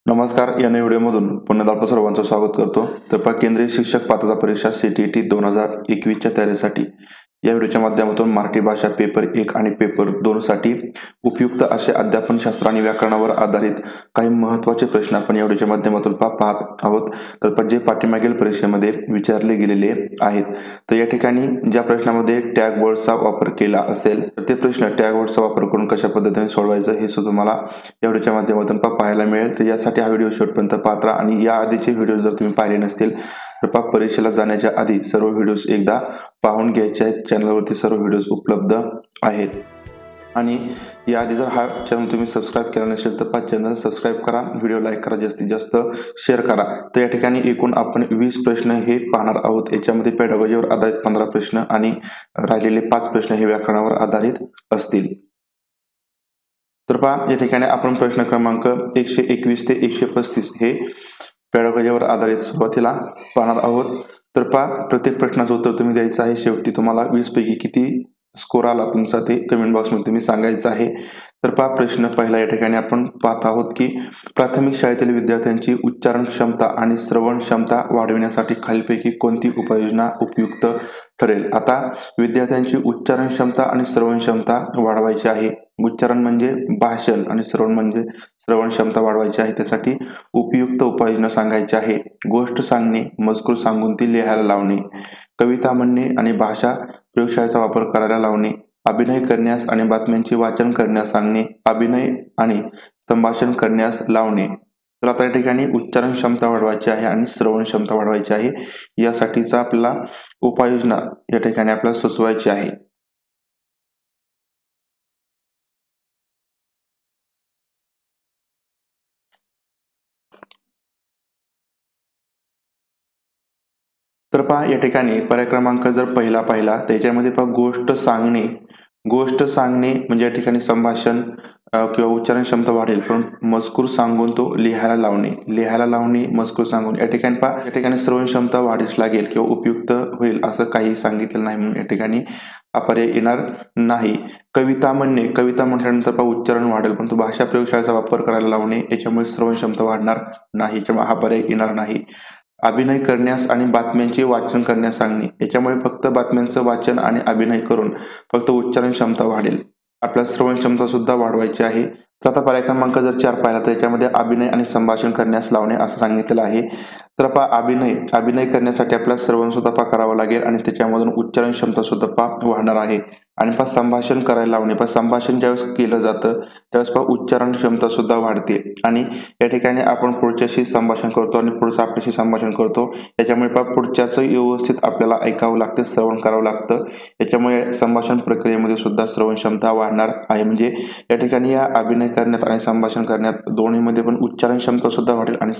नमस्कार. या व्हिडिओमधून पुन्हा एकदा आपलं सर्वांचं स्वागत करतो. तर केंद्रीय शिक्षक पात्रता परीक्षा सीटीईटी 2021च्या तयारीसाठी या व्हिडिओच्या माध्यमातून मराठी भाषा पेपर 1 आणि पेपर 2 साठी उपयुक्त असे अध्यापनशास्त्र आणि व्याकरणावर आधारित काही महत्त्वाचे प्रश्न आपण या व्हिडिओच्या माध्यमातून पाहत आहोत. तर जे पाठीमागील परीक्षेमध्ये विचारले गेलेले आहेत. तर या ठिकाणी ज्या प्रश्नामध्ये टॅग वर्डचा वापर केला असेल तर ते प्रश्न टॅग वर्डचा वापर करून कशा पद्धतीने सोडवायचं हे सुद्धा तुम्हाला या व्हिडिओच्या माध्यमातून पाहायला मिळेल. तर यासाठी हा व्हिडिओ शेवटपर्यंत पाहता आणि या आधीचे व्हिडिओ जर तुम्ही पाहिले नसतील तर परीक्षेला जाण्याच्या आधी सर्व व्हिडिओज एकदा पाहून घ्यायचे आहेत. चॅनलवरती सर्व व्हिडिओज उपलब्ध आहेत. आणि याआधी जर हा चॅनल तुम्ही सबस्क्राईब केला नसेल तर चॅनल सबस्क्राईब करा, व्हिडिओ लाईक करा, जास्तीत जास्त शेअर करा. तर या ठिकाणी एकूण आपण 20 प्रश्न हे पाहणार आहोत. याच्यामध्ये पेडागॉजीवर आधारित 15 प्रश्न आणि राहिलेले 5 प्रश्न हे व्याकरणावर आधारित असतील. तर या ठिकाणी आपण प्रश्न क्रमांक 121 ते 135 हे पेडागॉजीवर आधारित सुरुवातीला पाहणार आहोत. तर प्रत्येक प्रश्नाचं उत्तर तुम्ही द्यायचं आहे. शेवटी तुम्हाला 20 पैकी किती स्कोर आला तुमचा ते कमेंट बॉक्समध्ये तुम्ही सांगायचं आहे. तर प्रश्न पहिला या ठिकाणी आपण पाहत आहोत की प्राथमिक शाळेतील विद्यार्थ्यांची उच्चारण क्षमता आणि श्रवण क्षमता वाढविण्यासाठी खालीलपैकी कोणती उपाययोजना उपयुक्त ठरेल. आता विद्यार्थ्यांची उच्चारण क्षमता आणि श्रवण क्षमता वाढवायची आहे. उच्चारण म्हणजे भाषण आणि श्रवण म्हणजे श्रवण क्षमता वाढवायची आहे. त्यासाठी उपयुक्त उपाययोजना सांगायची आहे. गोष्ट सांगणे, मजकूर सांगून ती लिहायला लावणे, कविता म्हणणे आणि भाषा प्रयोगशाळेचा वापर करायला लावणे, अभिनय करण्यास आणि बातम्यांचे वाचन करण्यास सांगणे, अभिनय आणि संभाषण करण्यास लावणे. तर आता या ठिकाणी उच्चारण क्षमता वाढवायची आहे आणि श्रवण क्षमता वाढवायची आहे. यासाठीचा आपला उपाययोजना या ठिकाणी आपल्याला सुचवायची आहे. तर या ठिकाणी पर्याय क्रमांक जर पहिला पाहिला त्याच्यामध्ये गोष्ट सांगणे म्हणजे या ठिकाणी संभाषण किंवा उच्चारण क्षमता वाढेल, पण मजकूर सांगून तो लिहायला लावणे मजकूर सांगून या ठिकाणी श्रवण क्षमता वाढीस लागेल किंवा उपयुक्त होईल असं काही सांगितलं नाही, म्हणून या ठिकाणी हा पर्याय येणार नाही. कविता म्हटल्यानंतर उच्चारण वाढेल, पण तो भाषा प्रयोगशाळेचा वापर करायला लावणे याच्यामुळे श्रवण क्षमता वाढणार नाही, याच्यामुळे हा पर्याय येणार नाही. अभिनय करण्यास आणि बातम्यांचे वाचन करण्यास सांगणे, याच्यामुळे फक्त बातम्यांचं वाचन आणि अभिनय करून फक्त उच्चारण क्षमता वाढेल. आपल्याला श्रवण क्षमता सुद्धा वाढवायची आहे. तर आता पर्याय क्रमांक जर 4 पाहिला तर याच्यामध्ये अभिनय आणि संभाषण करण्यास लावणे असं सांगितलेलं आहे. तर अभिनय करण्यासाठी आपल्याला श्रवण सुद्धा करावं लागेल आणि त्याच्यामधून उच्चारण क्षमता सुद्धा वाढणार आहे. आणि संभाषण करायला लावणे, संभाषण ज्यावेळेस केलं जातं त्यावेळेस उच्चारण क्षमता सुद्धा वाढते. आणि या ठिकाणी आपण पुढच्याशी संभाषण करतो आणि पुढचं आपल्याशी संभाषण करतो, याच्यामुळे पुढच्याच व्यवस्थित आपल्याला ऐकावं लागतं, श्रवण करावं लागतं. याच्यामुळे संभाषण प्रक्रियेमध्ये सुद्धा श्रवण क्षमता वाढणार आहे. म्हणजे या ठिकाणी या अभिनय करण्यात आणि संभाषण करण्यात दोन्हीमध्ये पण उच्चारण क्षमता सुद्धा वाढेल आणि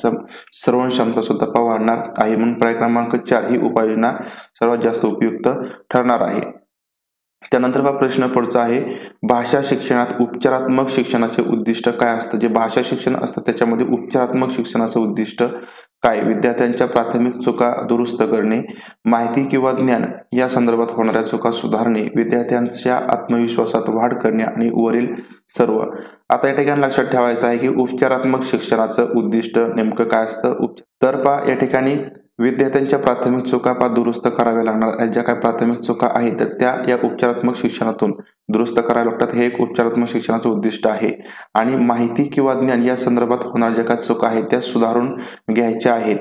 श्रवण क्षमता सुद्धा वाढणार आहे. म्हणून पर्याय क्रमांक 4 ही उपाययोजना सर्वात जास्त उपयुक्त ठरणार आहे. त्यानंतर प्रश्न पुढचा आहे, भाषा शिक्षणात उपचारात्मक शिक्षणाचे उद्दिष्ट काय असतं. जे भाषा शिक्षण असतं त्याच्यामध्ये उपचारात्मक शिक्षणाचं उद्दिष्ट काय. विद्यार्थ्यांच्या प्राथमिक चुका दुरुस्त करणे, माहिती किंवा ज्ञान या संदर्भात होणाऱ्या चुका सुधारणे, विद्यार्थ्यांच्या आत्मविश्वासात वाढ करणे आणि वरील सर्व. आता या ठिकाणी लक्षात ठेवायचं आहे की उपचारात्मक शिक्षणाचं उद्दिष्ट नेमकं काय असतं. तर या ठिकाणी विद्यार्थ्यांच्या प्राथमिक चुका दुरुस्त कराव्या लागणार. ज्या काही प्राथमिक चुका आहेत तर त्या या उपचारात्मक शिक्षणातून दुरुस्त कराव्या लागतात. हे एक उपचारात्मक शिक्षणाचं उद्दिष्ट आहे. आणि माहिती किंवा ज्ञान या संदर्भात होणाऱ्या ज्या काही चुका आहेत त्या सुधारून घ्यायच्या आहेत.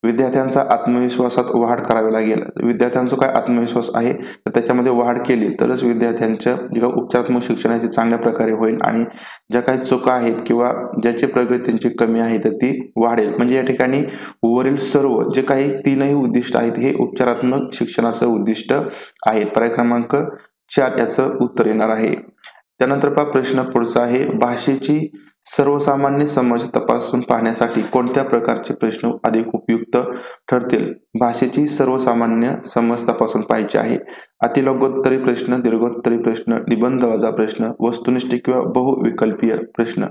विद्यार्थ्यांचा आत्मविश्वासात वाढ करावी लागेल. विद्यार्थ्यांचा काय आत्मविश्वास आहे तर त्याच्यामध्ये वाढ केली तरच विद्यार्थ्यांच्या जे उपचारात्मक शिक्षणाचे चांगल्या प्रकारे होईल आणि ज्या काही चुका आहेत किंवा ज्याची प्रगती त्यांची कमी आहे तर ती वाढेल. म्हणजे या ठिकाणी वरील सर्व जे काही 3ही उद्दिष्ट आहेत हे उपचारात्मक शिक्षणाचं उद्दिष्ट आहेत. पर्याय क्रमांक 4 याचं उत्तर येणार आहे. त्यानंतर प्रश्न पुढचा आहे, भाषेची सर्वसामान्य समज तपासून पाहण्यासाठी कोणत्या प्रकारचे प्रश्न अधिक उपयुक्त ठरतील. भाषेची सर्वसामान्य समज तपासून पाहायची आहे. अतिलगोत्तरी प्रश्न, दीर्घोत्तरी प्रश्न, निबंधवजा प्रश्न, वस्तुनिष्ठ किंवा बहुविकल्पीय प्रश्न.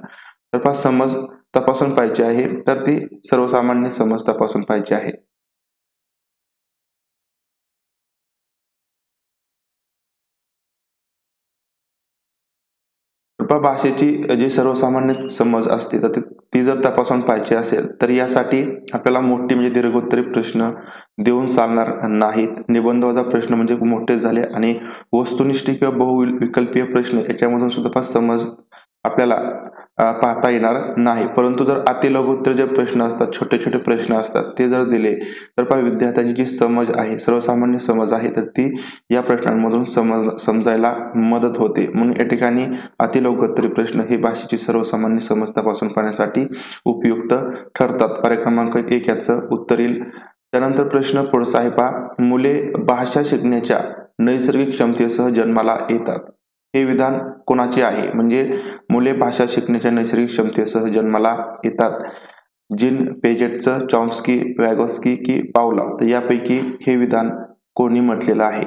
तर समज तपासून पाहायची आहे, तर ती सर्वसामान्य समज तपासून पाहायची आहे. तर भाषेची जी सर्वसामान्य समज असते तर ती जर तपासून पाहिजे असेल तर यासाठी आपल्याला मोठी म्हणजे दीर्घोत्तरी प्रश्न देऊन चालणार नाहीत. निबंधवाचा प्रश्न म्हणजे मोठे झाले आणि वस्तुनिष्ठ किंवा बहुविकल्पीय प्रश्न याच्यामधून सुद्धा समज आपल्याला पाहता येणार नाही. परंतु जर अतिलघुत्तर जे प्रश्न असतात, छोटे छोटे प्रश्न असतात, ते जर दिले तर विद्यार्थ्यांची जी समज आहे, सर्वसामान्य समज आहे, तर ती या प्रश्नांमधून समजायला मदत होते. म्हणून या ठिकाणी अतिलघुत्तरी प्रश्न हे भाषेची सर्वसामान्य समज तपासून पाहण्यासाठी उपयुक्त ठरतात. पर्याय क्रमांक 1 याचं उत्तर येईल. त्यानंतर प्रश्न पुढचा आहे पहा, मुले भाषा शिकण्याच्या नैसर्गिक क्षमतेसह जन्माला येतात. हे विधान कोणाचे आहे? म्हणजे मुले भाषा शिकण्याच्या नैसर्गिक क्षमतेसह जन्माला येतात. जीन पेजेटचं, चॉम्स्की, वॅगॉस्की की पावला, तर यापैकी हे विधान कोणी म्हटलेलं आहे?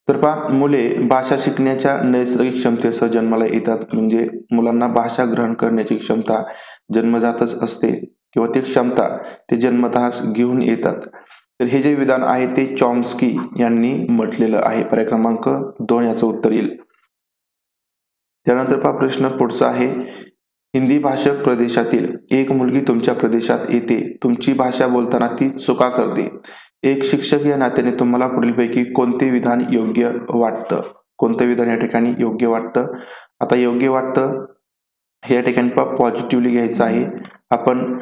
तर पहा, मुले भाषा शिकण्याच्या नैसर्गिक क्षमतेसह जन्माला येतात. म्हणजे मुलांना भाषा ग्रहण करण्याची क्षमता जन्मजातच असते किंवा ती क्षमता ते जन्मतःच घेऊन येतात. तर हे जे विधान आहे ते चॉम्स्की यांनी म्हटलेलं आहे. पर्याय क्रमांक 2 याचं उत्तर येईल. त्यानंतर पहा प्रश्न पुढचा आहे, हिंदी भाषक प्रदेशातील एक मुलगी तुमच्या प्रदेशात येते. तुमची भाषा बोलताना ती चुका करते. एक शिक्षक या नात्याने तुम्हाला पुढीलपैकी कोणते विधान योग्य वाटतं? कोणतं विधान या ठिकाणी योग्य वाटतं? आता योग्य वाटतं हे या ठिकाणी पॉझिटिव्हली घ्यायचं आहे. आपण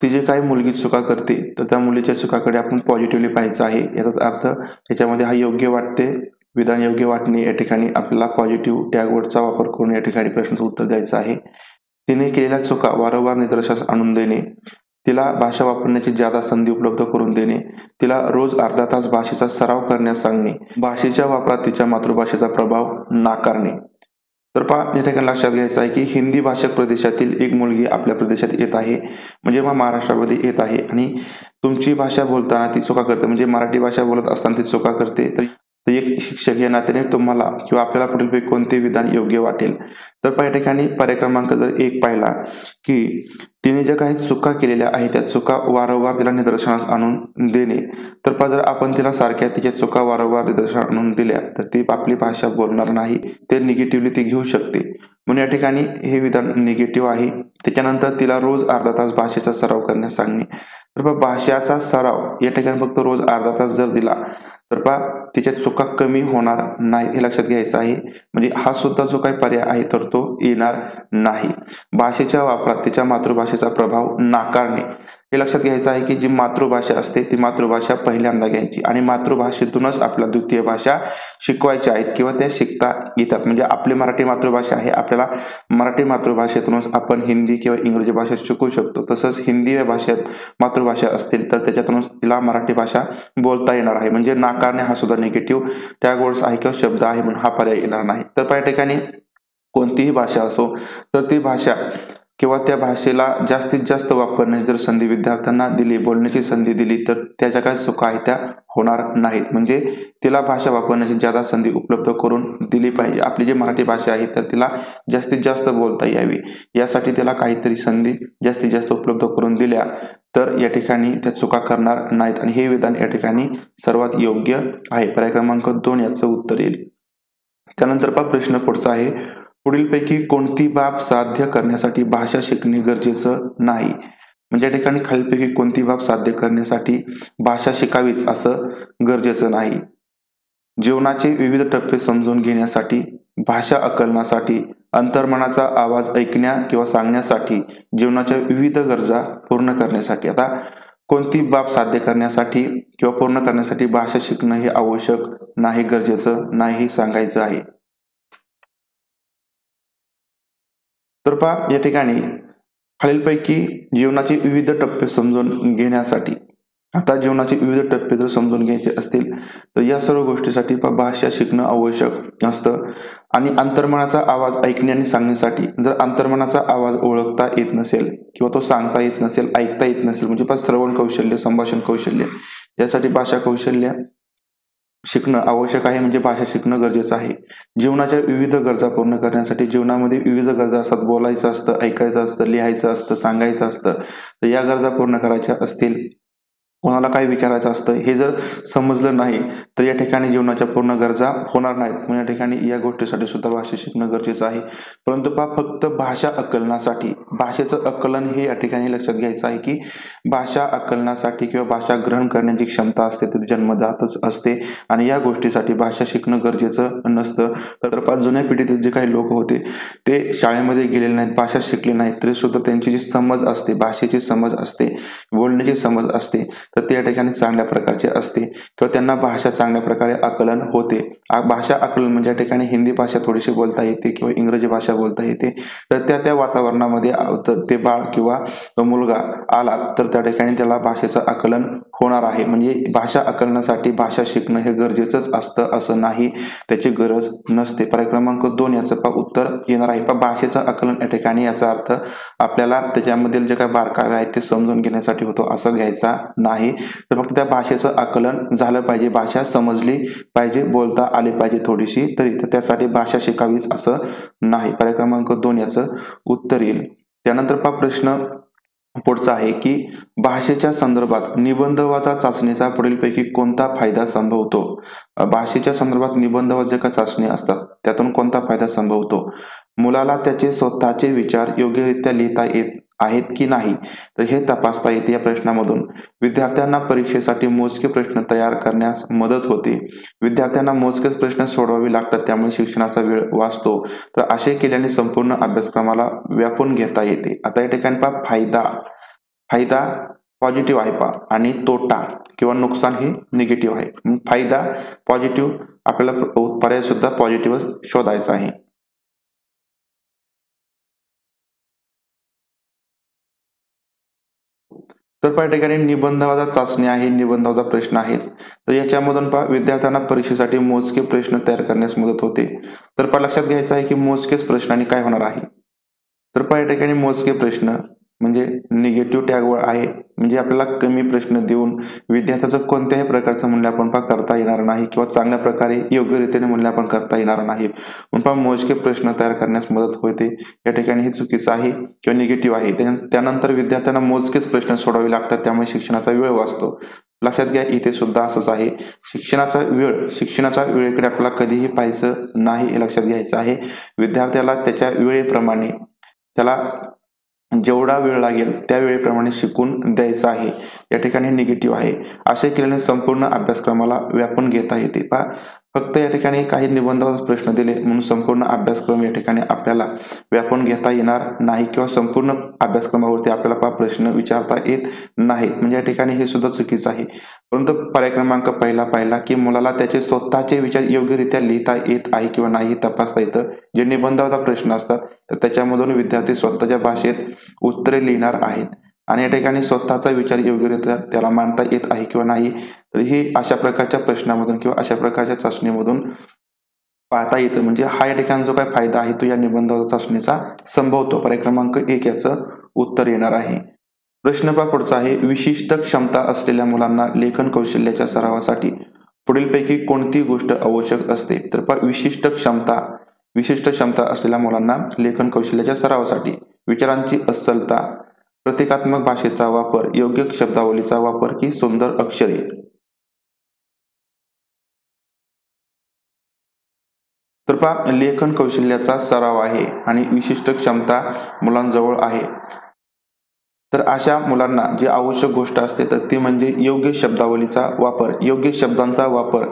ती जे काही मुलगी चुका करते तर त्या मुलीच्या चुकाकडे आपण पॉझिटिव्हली पाहायचं आहे. याचाच अर्थ त्याच्यामध्ये हा योग्य वाटते, विधान योग्य वाटणे या ठिकाणी आपल्याला पॉझिटिव्ह टॅगवर्डचा वापर करून या ठिकाणी प्रश्नाचं उत्तर द्यायचं आहे. तिने केलेल्या चुका वारंवार निदर्शनास आणून देणे, तिला भाषा वापरण्याची ज्यादा संधी उपलब्ध करून देणे, तिला रोज अर्धा तास भाषेचा सराव करण्यास सांगणे, भाषेच्या वापरात तिच्या मातृभाषेचा प्रभाव नाकारणे. तर पहा, या ठिकाणी लक्षात घ्यायचं आहे की हिंदी भाषक प्रदेशातील एक मुलगी आपल्या प्रदेशात येत आहे, म्हणजे महाराष्ट्रामध्ये येत आहे आणि तुमची भाषा बोलताना ती चुका करते, म्हणजे मराठी भाषा बोलत असताना ती चुका करते. तर एक शिक्षक या नात्याने तुम्हाला किंवा आपल्याला पुढीलपैकी कोणते विधान योग्य वाटेल? तर पहा, या ठिकाणी पर्याय क्रमांक जर 1 पाहिला की तिने ज्या काही चुका केलेल्या आहेत त्या चुका वारंवार तिला निदर्शनास आणून देणे. तर पहा, जर आपण तिला सारख्या तिच्या चुका वारंवार निदर्शनास आणून दिल्या तर ती आपली भाषा बोलणार नाही, ते निगेटिव्हली ती घेऊ शकते. म्हणून या ठिकाणी हे विधान निगेटिव्ह आहे. त्याच्यानंतर तिला रोज अर्धा तास भाषेचा सराव करण्यास सांगणे. तर पहा, भाषेचा सराव या ठिकाणी फक्त रोज अर्धा तास जर दिला तर पहा तिच्या चुका कमी होणार नाही, हे लक्षात घ्यायचं आहे. म्हणजे हा सुद्धा जो काही पर्याय आहे तर तो येणार नाही. भाषेच्या वापरात तिच्या मातृभाषेचा प्रभाव नाकारणे, हे लक्षात घ्यायचं आहे की जी मातृभाषा असते ती मातृभाषा पहिल्यांदा घ्यायची आणि मातृभाषेतूनच आपल्या द्वितीय भाषा शिकवायच्या आहेत किंवा त्या शिकता येतात. म्हणजे आपली मराठी मातृभाषा आहे, आपल्याला मराठी मातृभाषेतूनच आपण हिंदी किंवा इंग्रजी भाषा शिकू शकतो. तसंच हिंदी या भाषेत मातृभाषा असतील तर त्याच्यातूनच तिला मराठी भाषा बोलता येणार आहे. म्हणजे नाकारणे हा सुद्धा निगेटिव्ह टॅगवर्ड्स आहे किंवा शब्द आहे, म्हणून हा पर्याय येणार नाही. तर या ठिकाणी कोणतीही भाषा असो तर ती भाषा किंवा त्या भाषेला जास्तीत जास्त वापरण्याची जर संधी विद्यार्थ्यांना दिली, बोलण्याची संधी दिली, तर त्याच्या काही चुका आहेत त्या होणार नाहीत. म्हणजे तिला भाषा वापरण्याची ज्यादा संधी उपलब्ध करून दिली पाहिजे. आपली जी मराठी भाषा आहे तर तिला जास्तीत जास्त बोलता यावी, यासाठी तिला काहीतरी संधी जास्तीत जास्त उपलब्ध करून दिल्या तर या ठिकाणी त्या चुका करणार नाहीत आणि हे विधान या ठिकाणी सर्वात योग्य आहे. पर्याय क्रमांक 2 याचं उत्तर येईल. त्यानंतर प्रश्न पुढचा आहे, पुढीलपैकी कोणती बाब साध्य करण्यासाठी भाषा शिकणे गरजेचं नाही? म्हणजे या ठिकाणी खालीलपैकी कोणती बाब साध्य करण्यासाठी भाषा शिकावीच असं गरजेचं नाही? जीवनाचे विविध टप्पे समजून घेण्यासाठी, भाषा आकलनासाठी, अंतर्मनाचा आवाज ऐकण्या किंवा सांगण्यासाठी, जीवनाच्या विविध गरजा पूर्ण करण्यासाठी. आता कोणती बाब साध्य करण्यासाठी किंवा पूर्ण करण्यासाठी भाषा शिकणं हे आवश्यक नाही, गरजेचं नाही सांगायचं आहे. तर पहा, या ठिकाणी खालीलपैकी जीवनाचे विविध टप्पे समजून घेण्यासाठी, आता जीवनाचे विविध टप्पे जर समजून घ्यायचे असतील तर या सर्व गोष्टीसाठी भाषा शिकणं आवश्यक असतं. आणि अंतर्मनाचा आवाज ऐकणे आणि सांगण्यासाठी, जर अंतर्मनाचा आवाज ओळखता येत नसेल किंवा तो सांगता येत नसेल, ऐकता येत नसेल, म्हणजे श्रवण कौशल्य, संभाषण कौशल्य, यासाठी भाषा कौशल्य शिकणं आवश्यक आहे, म्हणजे भाषा शिकणं गरजेचं आहे. जीवनाच्या विविध गरजा पूर्ण करण्यासाठी जीवनामध्ये विविध गरजा असतात. बोलायचं असतं, ऐकायचं असतं, लिहायचं असतं, सांगायचं असतं. तर या गरजा पूर्ण करायच्या असतील, कोणाला काय विचारायचं असतं हे जर समजलं नाही तर या ठिकाणी जीवनाच्या पूर्ण गरजा होणार नाहीत. मग या ठिकाणी या गोष्टीसाठी सुद्धा भाषा शिकणं गरजेचं आहे. परंतु पहा, फक्त भाषा आकलनासाठी, भाषेचं आकलन हे या ठिकाणी लक्षात घ्यायचं आहे की भाषा आकलनासाठी किंवा भाषा ग्रहण करण्याची क्षमता असते ती जन्मजातच असते आणि या गोष्टीसाठी भाषा शिकणं गरजेचं नसतं. तर पहा, जुन्या पिढीतील जे काही लोक होते ते शाळेमध्ये गेलेले नाहीत, भाषा शिकले नाहीत, तरी सुद्धा त्यांची जी समज असते, भाषेची समज असते, बोलण्याची समज असते, तर ते या ठिकाणी चांगल्या प्रकारचे असते किंवा त्यांना भाषा चांगल्या प्रकारे आकलन होते. भाषा आकलन म्हणजे या ठिकाणी हिंदी भाषा थोडीशी बोलता येते किंवा इंग्रजी भाषा बोलता येते. तर त्या वातावरणामध्ये ते बाळ किंवा तो मुलगा आला तर त्या ठिकाणी त्याला भाषेचं आकलन होणार आहे. म्हणजे भाषा आकलनासाठी भाषा शिकणं हे गरजेचंच असतं असं नाही, त्याची गरज नसते. पर्याय क्रमांक 2 याचं उत्तर येणार आहे. भाषेचं आकलन या ठिकाणी याचा अर्थ आपल्याला त्याच्यामधील जे काही बारकावे आहेत ते समजून घेण्यासाठी होतो असं घ्यायचा नाही. तर फक्त त्या भाषेचं आकलन झालं पाहिजे, भाषा समजली पाहिजे, बोलता आली पाहिजे थोडीशी तरी, तर त्यासाठी भाषा शिकावीच असं नाही. पर्याय क्रमांक 2 याचं उत्तर येईल. त्यानंतर प्रश्न पुढचा आहे की भाषेच्या संदर्भात निबंधवाचा चाचणीचा पुढीलपैकी कोणता फायदा संभवतो? भाषेच्या संदर्भात निबंधवाच्या ज्या काही चाचणी असतात त्यातून कोणता फायदा संभवतो? मुलाला त्याचे स्वतःचे विचार योग्यरित्या लिहिता येत आहेत की नाही, तर हे तपासता येते या प्रश्नामधून. विद्यार्थ्यांना परीक्षेसाठी मोजके प्रश्न तयार करण्यास मदत होते. विद्यार्थ्यांना मोजकेच प्रश्न सोडवावे लागतात, त्यामुळे शिक्षणाचा वेळ वाचतो. तर असे केल्याने संपूर्ण अभ्यासक्रमाला व्यापून घेता येते. आता या ठिकाणी फायदा फायदा पॉझिटिव्ह आहे आणि तोटा किंवा नुकसान हे निगेटिव्ह आहे. फायदा पॉझिटिव्ह, आपल्याला पर्याय सुद्धा पॉझिटिव्ह शोधायचा आहे. तर या ठिकाणी निबंधाचा चाचणी आहे, निबंधाचा प्रश्न आहेत. तर याच्यामधून विद्यार्थ्यांना परीक्षेसाठी मोजके प्रश्न तयार करण्यास मदत होते. तर लक्षात घ्यायचं आहे की मोजकेच प्रश्नांनी काय होणार आहे. तर या ठिकाणी मोजके प्रश्न म्हणजे निगेटिव्ह टॅगवर आहे, म्हणजे आपल्याला कमी प्रश्न देऊन विद्यार्थ्याचं कोणत्याही प्रकारचं मूल्यांकन करता येणार नाही किंवा चांगल्या प्रकारे योग्यरीतीने मूल्यांकन करता येणार नाही. पण मोजके प्रश्न तयार करण्यास मदत होते, या ठिकाणी हे चुकीचं आहे किंवा निगेटिव्ह आहे. त्यानंतर विद्यार्थ्यांना मोजकेच प्रश्न सोडवावे लागतात, त्यामुळे शिक्षणाचा वेळ वाचतो. लक्षात घ्या, इथे सुद्धा असंच आहे. शिक्षणाच्या वेळेकडे आपल्याला कधीही पाहायचं नाही, हे लक्षात घ्यायचं आहे. विद्यार्थ्याला त्याच्या वेळेप्रमाणे त्याला जेवढा वेळ लागेल त्या वेळेप्रमाणे शिकून द्यायचं आहे. या ठिकाणी निगेटिव्ह आहे. असे केल्याने संपूर्ण अभ्यासक्रमाला व्यापून घेता येते. फक्त या ठिकाणी काही निबंधाचे प्रश्न दिले म्हणून संपूर्ण अभ्यासक्रम या ठिकाणी आपल्याला व्यापून घेता येणार नाही किंवा संपूर्ण अभ्यासक्रमावरती आपल्याला प्रश्न विचारता येत नाहीत, म्हणजे या ठिकाणी हे सुद्धा चुकीचं आहे. परंतु पर्याय क्रमांक पहिला पाहिला की मुलाला त्याचे स्वतःचे विचार योग्यरित्या लिहिता येत आहे किंवा नाही तपासता येतं. जे निबंधाचा प्रश्न असतात तर त्याच्यामधून विद्यार्थी स्वतःच्या भाषेत उत्तरे लिहिणार आहेत आणि या ठिकाणी स्वतःचा विचार योग्यरित्या त्याला मांडता येत आहे किंवा नाही, तर हे अशा प्रकारच्या प्रश्नामधून किंवा अशा प्रकारच्या चाचणीमधून पाहता येतं. म्हणजे हा या ठिकाणी जो काही फायदा आहे तो या निबंध चाचणीचा संभवतो. पर्याय क्रमांक 1 याचं उत्तर येणार आहे. प्रश्न पुढचा आहे, विशिष्ट क्षमता असलेल्या मुलांना लेखन कौशल्याच्या सरावासाठी पुढीलपैकी कोणती गोष्ट आवश्यक असते? तर विशिष्ट क्षमता असलेल्या मुलांना लेखन कौशल्याच्या सरावासाठी विचारांची अस्सलता, प्रतिकात्मक भाषेचा वापर, योग्य शब्दावलीचा वापर की सुंदर अक्षरे? तर लेखन कौशल्याचा सराव आहे आणि विशिष्ट क्षमता मुलांजवळ आहे. तर अशा मुलांना जी आवश्यक गोष्ट असते तर ती म्हणजे योग्य शब्दावलीचा वापर, योग्य शब्दांचा वापर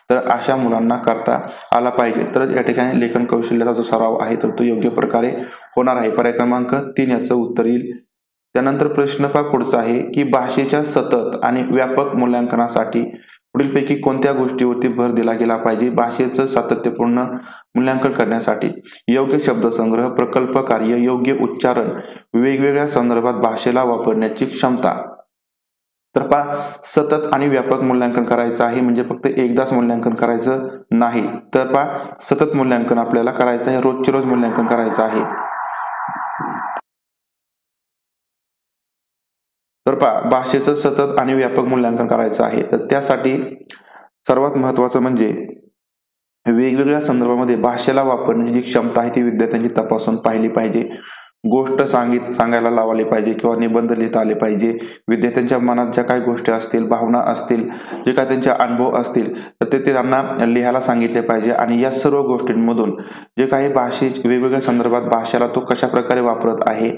तर अशा मुलांना करता आला पाहिजे. तर या ठिकाणी लेखन कौशल्याचा जो सराव आहे तर तो योग्य प्रकारे होणार आहे. पर्याय क्रमांक 3 याचं उत्तर येईल. त्यानंतर प्रश्न पुढचा आहे की भाषेच्या सतत आणि व्यापक मूल्यांकनासाठी पुढीलपैकी कोणत्या गोष्टीवरती भर दिला गेला पाहिजे? भाषेचं सातत्यपूर्ण मूल्यांकन करण्यासाठी योग्य शब्दसंग्रह, प्रकल्प कार्य, योग्य उच्चारण, वेगवेगळ्या संदर्भात भाषेला वापरण्याची क्षमता. तर सतत आणि व्यापक मूल्यांकन करायचं आहे, म्हणजे फक्त एकदाच मूल्यांकन करायचं नाही. तर सतत मूल्यांकन आपल्याला करायचं आहे, रोजचे रोज मूल्यांकन करायचं आहे. तर भाषेचं सतत आणि व्यापक मूल्यांकन करायचं आहे. तर त्यासाठी सर्वात महत्त्वाचं म्हणजे वेगवेगळ्या संदर्भामध्ये भाषेला वापरण्याची जी क्षमता आहे ती विद्यार्थ्यांची तपासून पाहिली पाहिजे. गोष्ट सांगायला लावली पाहिजे किंवा निबंध लिहिता आले पाहिजे. विद्यार्थ्यांच्या मनात ज्या काही गोष्टी असतील, भावना असतील, जे काही त्यांचे अनुभव असतील, तर ते त्यांना लिहायला सांगितले पाहिजे आणि या सर्व गोष्टींमधून जे काही वेगवेगळ्या संदर्भात भाषेला तो कशाप्रकारे वापरत आहे,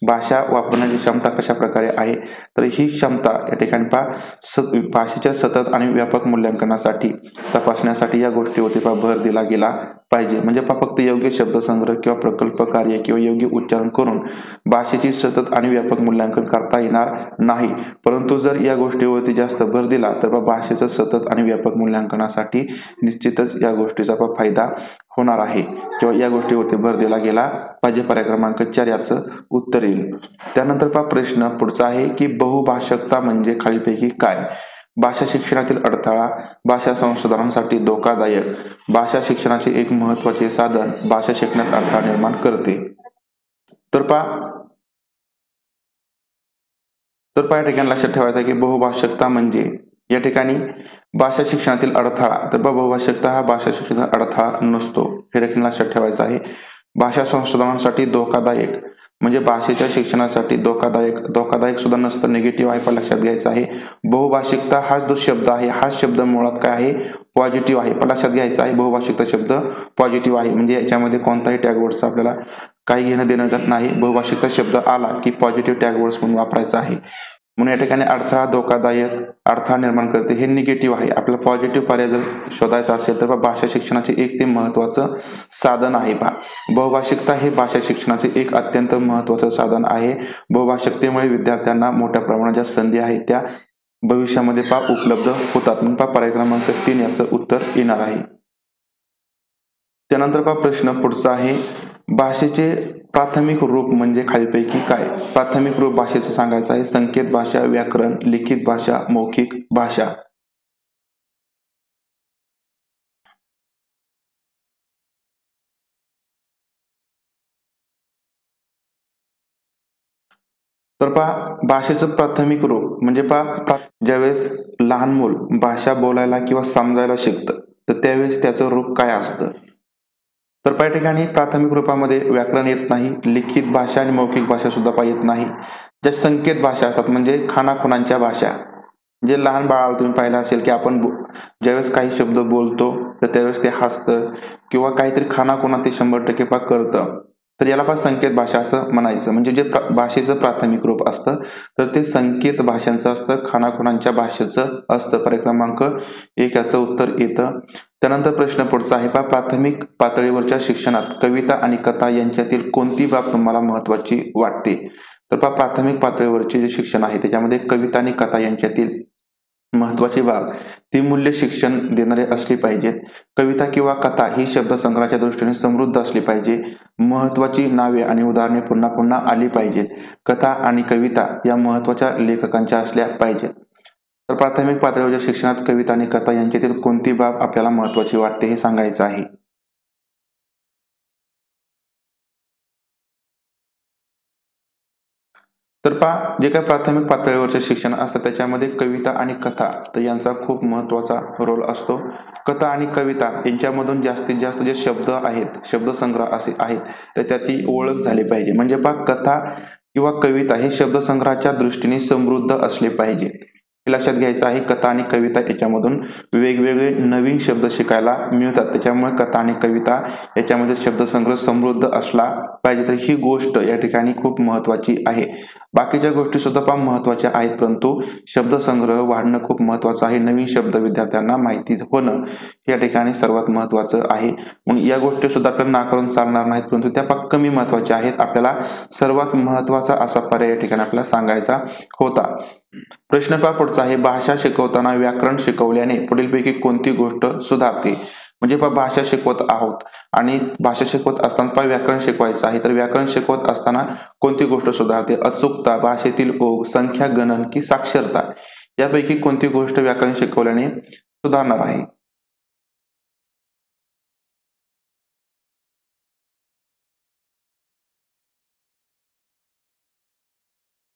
भाषा वापरण्याची क्षमता कशाप्रकारे आहे, तर ही क्षमता या ठिकाणी भाषेच्या सतत आणि व्यापक मूल्यांकनासाठी तपासण्यासाठी या गोष्टीवरती भर दिला गेला पाहिजे. म्हणजे फक्त योग्य शब्दसंग्रह किंवा प्रकल्प कार्य किंवा योग्य उच्चारण करून भाषेची सतत आणि व्यापक मूल्यांकन करता येणार नाही. परंतु जर या गोष्टीवरती जास्त भर दिला तर भाषेचं सतत आणि व्यापक मूल्यांकनासाठी निश्चितच या गोष्टीचा फायदा होणार आहे किंवा या गोष्टीवरती भर दिला गेला पाहिजे. पर्याय क्रमांक 4 याचं उत्तर येईल. त्यानंतर प्रश्न पुढचा आहे की बहुभाषकता म्हणजे खालीलपैकी काय? भाषा शिक्षणातील अडथळा, भाषा संशोधनासाठी धोकादायक, भाषा शिक्षणाचे एक महत्त्वाचे साधन, भाषा शिकण्यात अडथळा निर्माण करते. तर या ठिकाणी लक्षात ठेवायचं आहे की बहुभाषकता म्हणजे या ठिकाणी भाषा शिक्षणातील अडथळा. तर बहुभाषकता हा भाषा शिक्षणातील अडथळा नसतो, हे देखील लक्षात ठेवायचं आहे. भाषा संशोधनासाठी धोकादायक म्हणजे भाषेच्या शिक्षणासाठी धोकादायक सुद्धा नसतं, निगेटिव्ह आहे, पण लक्षात घ्यायचं आहे. बहुभाषिकता हा जो शब्द आहे, हा शब्द मुळात काय आहे? पॉझिटिव्ह आहे, पण लक्षात घ्यायचं आहे बहुभाषिकता शब्द पॉझिटिव्ह आहे, म्हणजे याच्यामध्ये कोणताही टॅगवर्डचा आपल्याला काही घेणं देणं नाही. बहुभाषिकता शब्द आला की पॉझिटिव्ह टॅगवर्ड्स म्हणून वापरायचा आहे. म्हणून या ठिकाणी अडथळा, धोकादायक, अडथळा निर्माण करते हे निगेटिव्ह आहे. आपल्याला पॉझिटिव्ह पर्याय जर शोधायचा असेल तर भाषा शिक्षणाचे एक ते महत्वाचं साधन आहे. बहुभाषिकता हे भाषा शिक्षणाचे एक अत्यंत महत्वाचं साधन आहे. बहुभाषिकतेमुळे विद्यार्थ्यांना मोठ्या प्रमाणात ज्या संधी आहेत त्या भविष्यामध्ये उपलब्ध होतात. म्हणून पर्याय क्रमांक 3 याचं उत्तर येणार आहे. त्यानंतर प्रश्न पुढचा आहे, भाषेचे प्राथमिक रूप म्हणजे खालीलपैकी काय? प्राथमिक रूप भाषेचं सांगायचं आहे. संकेत भाषा, व्याकरण, लिखित भाषा, मौखिक भाषा. तर भाषेचं प्राथमिक रूप म्हणजे ज्यावेळेस लहान मूल भाषा बोलायला किंवा समजायला शिकतं तर त्यावेळेस त्याचं रूप काय असतं? तर या ठिकाणी प्राथमिक रूपामध्ये व्याकरण येत नाही, लिखित भाषा आणि मौखिक भाषा सुद्धा येत नाही. ज्या संकेत भाषा असतात म्हणजे खानाखुणांच्या भाषा, जे लहान बाळाला तुम्ही पाहिलं असेल की आपण ज्यावेळेस काही शब्द बोलतो तर त्यावेळेस ते हसतं किंवा काहीतरी खानाखुणा ते 100% करतं, तर याला संकेत भाषा असं म्हणायचं. म्हणजे जे भाषेचं प्राथमिक रूप असतं तर ते संकेत भाषांचं असतं, खानाखुणांच्या भाषेचं असतं. पर्याय क्रमांक 1 याचं उत्तर येतं. त्यानंतर प्रश्न पुढचा आहे, प्राथमिक पातळीवरच्या शिक्षणात कविता आणि कथा यांच्यातील कोणती बाब तुम्हाला महत्वाची वाटते? तर प्राथमिक पातळीवरचे जे शिक्षण आहे त्याच्यामध्ये कविता आणि कथा यांच्यातील महत्वाची बाब ती मूल्य शिक्षण देणारे असली पाहिजेत. कविता किंवा कथा ही शब्दसंग्रहाच्या दृष्टीने समृद्ध असली पाहिजे. महत्वाची नावे आणि उदाहरणे पुन्हा पुन्हा आली पाहिजेत. कथा आणि कविता या महत्वाच्या लेखकांच्या असल्या पाहिजेत. तर प्राथमिक पातळीवरच्या शिक्षणात कविता आणि कथा यांच्यातील कोणती बाब आपल्याला महत्वाची वाटते हे सांगायचं आहे. तर जे काही प्राथमिक पातळीवरचे शिक्षण असतं त्याच्यामध्ये कविता आणि कथा तर यांचा खूप महत्वाचा रोल असतो. कथा आणि कविता यांच्यामधून जास्तीत जास्त जे शब्द आहेत, शब्दसंग्रह असे आहेत, तर त्याची ओळख झाली पाहिजे. म्हणजे कथा किंवा कविता हे शब्दसंग्रहाच्या दृष्टीने समृद्ध असले पाहिजे, हे लक्षात घ्यायचं आहे. कथा आणि कविता याच्यामधून वेगवेगळे नवीन शब्द शिकायला मिळतात, त्याच्यामुळे कथा आणि कविता याच्यामध्ये शब्दसंग्रह समृद्ध असला पाहिजे. तर ही गोष्ट या ठिकाणी खूप महत्वाची आहे. बाकीच्या गोष्टी सुद्धा महत्वाच्या आहेत, परंतु शब्दसंग्रह वाढणं खूप महत्वाचं आहे. नवीन शब्द विद्यार्थ्यांना माहिती होणं या ठिकाणी सर्वात महत्वाचं आहे. मग या गोष्टी सुद्धा आपल्याला नाकारून चालणार नाहीत, परंतु त्या कमी महत्वाच्या आहेत. आपल्याला सर्वात महत्वाचा असा पर्याय या ठिकाणी आपल्याला सांगायचा होता. प्रश्न पुढचा आहे, भाषा शिकवताना व्याकरण शिकवल्याने पुढीलपैकी कोणती गोष्ट सुधारते? म्हणजे भाषा शिकवत आहोत आणि भाषा शिकवत असताना व्याकरण शिकवायचं आहे, तर व्याकरण शिकवत असताना कोणती गोष्ट सुधारते? अचूकता, भाषेतील ओघ, संख्या गणन की साक्षरता यापैकी कोणती गोष्ट व्याकरण शिकवल्याने सुधारणार आहे?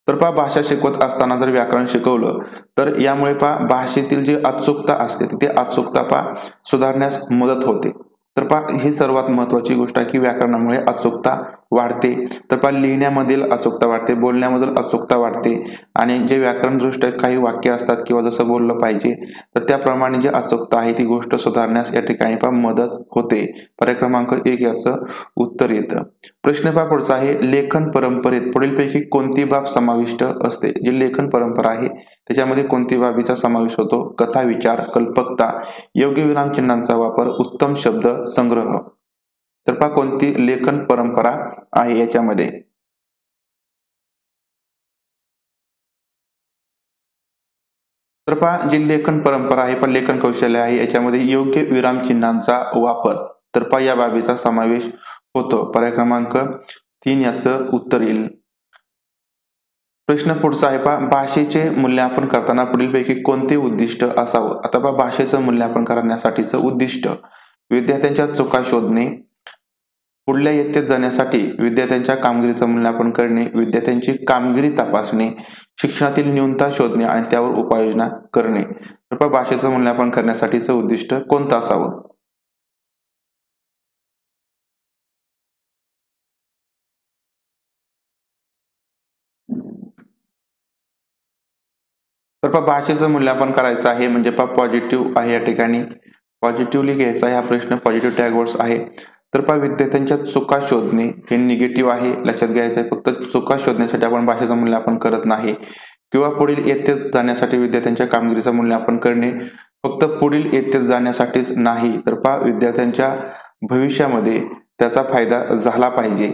तर पहा भाषा शिकवत असताना जर व्याकरण शिकवलं तर यामुळे पहा भाषेतील जी अचूकता असते ते अचूकता पहा सुधारण्यास मदत होते. तर पहा ही सर्वात महत्वाची गोष्ट आहे की व्याकरणामुळे अचूकता वाढते. तर पहा लिहिण्यामधील अचूकता वाढते, बोलण्यामधील अचूकता वाढते आणि जे व्याकरणदृष्ट्या काही वाक्य असतात किंवा जसं बोललं पाहिजे तर त्याप्रमाणे जी अचूकता आहे ती गोष्ट सुधारण्यास या ठिकाणी पहा मदत होते. पर्याय क्रमांक 1 याचं उत्तर येतं. प्रश्न पहा पुढचा आहे, लेखन परंपरेत पुढीलपैकी कोणती बाब समाविष्ट असते? जी लेखन परंपरा आहे त्याच्यामध्ये कोणती बाबीचा समावेश होतो? कथा, विचार, कल्पकता, योग्य विरामचिन्हांचा वापर, उत्तम शब्द संग्रह. तर पहा कोणती लेखन परंपरा आहे याच्यामध्ये. तर पहा जी लेखन परंपरा आहे पण लेखन कौशल्य आहे याच्यामध्ये योग्य विरामचिन्हांचा वापर. तर पहा या बाबीचा समावेश होतो. पर्याय क्रमांक 3 याचं उत्तर येईल. प्रश्न पुढचा आहे पहा, भाषेचे मूल्यांकन करताना पुढीलपैकी कोणते उद्दिष्ट असावं? आता पहा भाषेचं मूल्यांकन करण्यासाठीचं उद्दिष्ट, विद्यार्थ्यांच्या चुका शोधणे, पुढल्या इयत्तेत जाण्यासाठी विद्यार्थ्यांच्या कामगिरीचं मूल्यांकन करणे, विद्यार्थ्यांची कामगिरी तपासणे, शिक्षणातील न्यूनता शोधणे आणि त्यावर उपाययोजना करणे. तर पहा भाषेचं मूल्यांकन करण्यासाठीचं उद्दिष्ट कोणतं असावं? तर पहा भाषेचं मूल्यांकन करायचं आहे म्हणजे पहा पॉझिटिव्ह आहे या ठिकाणी. पॉझिटिव्हली घ्यायचा आहे हा प्रश्न, पॉझिटिव्ह टॅग वर्ड्स आहे. तर पहा विद्यार्थ्यांच्या चुका शोधणे हे निगेटिव्ह आहे, लक्षात घ्यायचं आहे. फक्त चुका शोधण्यासाठी आपण भाषेचं मूल्यांकन करत नाही किंवा पुढील इयत्तेत जाण्यासाठी विद्यार्थ्यांच्या कामगिरीचं मूल्यांकन करणे फक्त पुढील इयत्तेत जाण्यासाठीच नाही, तर पहा विद्यार्थ्यांच्या भविष्यामध्ये त्याचा फायदा झाला पाहिजे.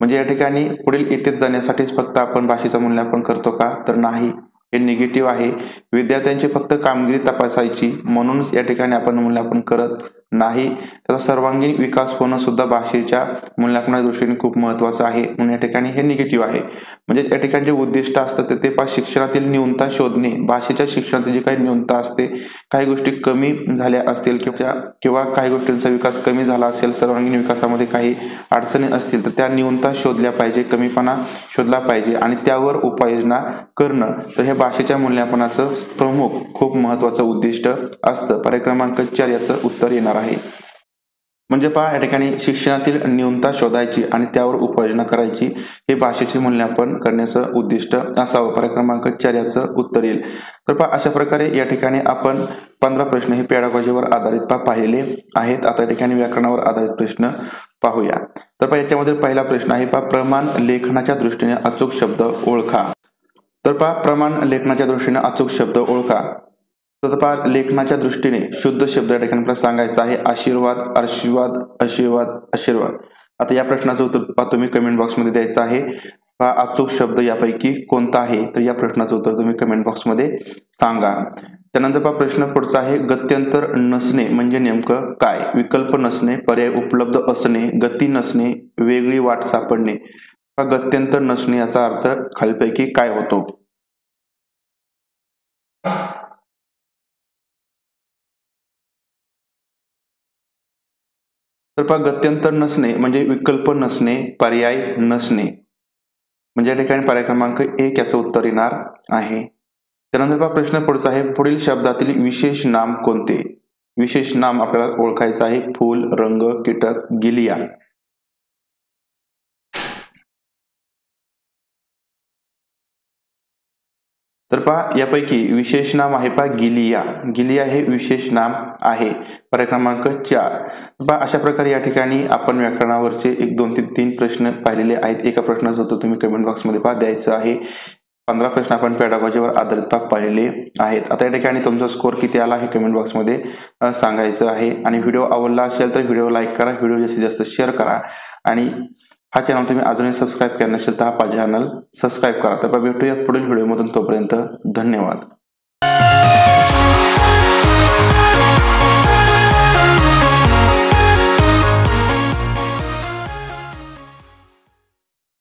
म्हणजे या ठिकाणी पुढील इयत्तेत जाण्यासाठीच फक्त आपण भाषेचं मूल्यांकन करतो का? तर नाही, हे निगेटिव्ह आहे. विद्यार्थ्यांची फक्त कामगिरी तपासायची म्हणूनच या ठिकाणी आपण मूल्यांकन करत नाही. त्याचा सर्वांगीण विकास होणं सुद्धा भाषेच्या मूल्यांकनाच्या दृष्टीने खूप महत्वाचं आहे, म्हणून या ठिकाणी हे निगेटिव्ह आहे. म्हणजे या ठिकाणी जे उद्दिष्ट असतं ते पहा शिक्षणातील न्यूनता शोधणे, भाषेच्या शिक्षणातील जी काही न्यूनता असते, काही गोष्टी कमी झाल्या असतील किंवा काही गोष्टींचा विकास कमी झाला असेल, सर्वांगीण विकासामध्ये काही अडचणी असतील तर त्या न्यूनता शोधल्या पाहिजे, कमीपणा शोधला पाहिजे आणि त्यावर उपाययोजना करणं. तर हे भाषेच्या मूल्यांकनाचं प्रमुख खूप महत्वाचं उद्दिष्ट असतं. पर्याय क्रमांक 4 याचं उत्तर येणार आहे. म्हणजे पहा या ठिकाणी शिक्षणातील न्यूनता शोधायची आणि त्यावर उपाययोजना करायची, हे भाषेचे मूल्यांकन करण्याचं उद्दिष्ट असावं. पर्याय क्रमांक 4 याचं उत्तर येईल. तर पहा अशा प्रकारे या ठिकाणी आपण 15 प्रश्न हे पेडागॉजीवर आधारित पाहिलेले आहेत. आता या ठिकाणी व्याकरणावर आधारित प्रश्न पाहूया. तर पहा याच्यामध्ये पहिला प्रश्न आहे पहा, प्रमाण लेखनाच्या दृष्टीने अचूक शब्द ओळखा. तर पहा प्रमाण लेखनाच्या दृष्टीने अचूक शब्द ओळखा. तर पहा लेखनाच्या दृष्टीने शुद्ध शब्द या ठिकाणी आपल्याला सांगायचा आहे आशीर्वाद, आशीर्वाद, आशीर्वाद, आशीर्वाद. आता या प्रश्नाचं उत्तर तुम्ही कमेंट बॉक्समध्ये द्यायचं आहे. पहा अचूक शब्द यापैकी कोणता आहे? तर या प्रश्नाचं उत्तर तुम्ही कमेंट बॉक्समध्ये सांगा. त्यानंतर पहा प्रश्न पुढचा आहे, गत्यंतर नसणे म्हणजे नेमकं काय? विकल्प नसणे, पर्याय उपलब्ध असणे, गती नसणे, वेगळी वाट सापडणे. पहा गत्यंतर नसणे याचा अर्थ खालीलपैकी काय होतो? तर पहा गत्यंतर नसणे म्हणजे विकल्प नसणे, पर्याय नसणे. म्हणजे या ठिकाणी पर्याय क्रमांक 1 याचं उत्तर येणार आहे. त्यानंतर पहा प्रश्न पुढचा आहे, पुढील शब्दातील विशेष नाम कोणते? विशेष नाम आपल्याला ओळखायचं आहे. फूल, रंग, कीटक, गिलिया. तर पहा यापैकी विशेष नाम आहे पहा गिलिया. गिलिया हे विशेष नाम आहे. पर्याय क्रमांक 4. पहा अशा प्रकारे या ठिकाणी आपण व्याकरणावरचे 1, 2, 3 प्रश्न पाहिलेले आहेत. एका प्रश्नाचं उत्तर तुम्ही कमेंट बॉक्समध्ये पहा द्यायचं आहे. 15 प्रश्न आपण पेडागॉजीवर आधारित पाहिलेले आहेत. आता या ठिकाणी तुमचा स्कोर किती आला हे कमेंट बॉक्समध्ये सांगायचं आहे. आणि व्हिडिओ आवडला असेल तर व्हिडिओ लाईक करा, व्हिडिओ जास्तीत जास्त शेअर करा आणि हा चॅनल तुम्ही अजूनही सबस्क्राईब केला नसेल तर हा चॅनल सबस्क्राईब करा. तर भेटूया पुढील व्हिडिओमधून, तोपर्यंत धन्यवाद.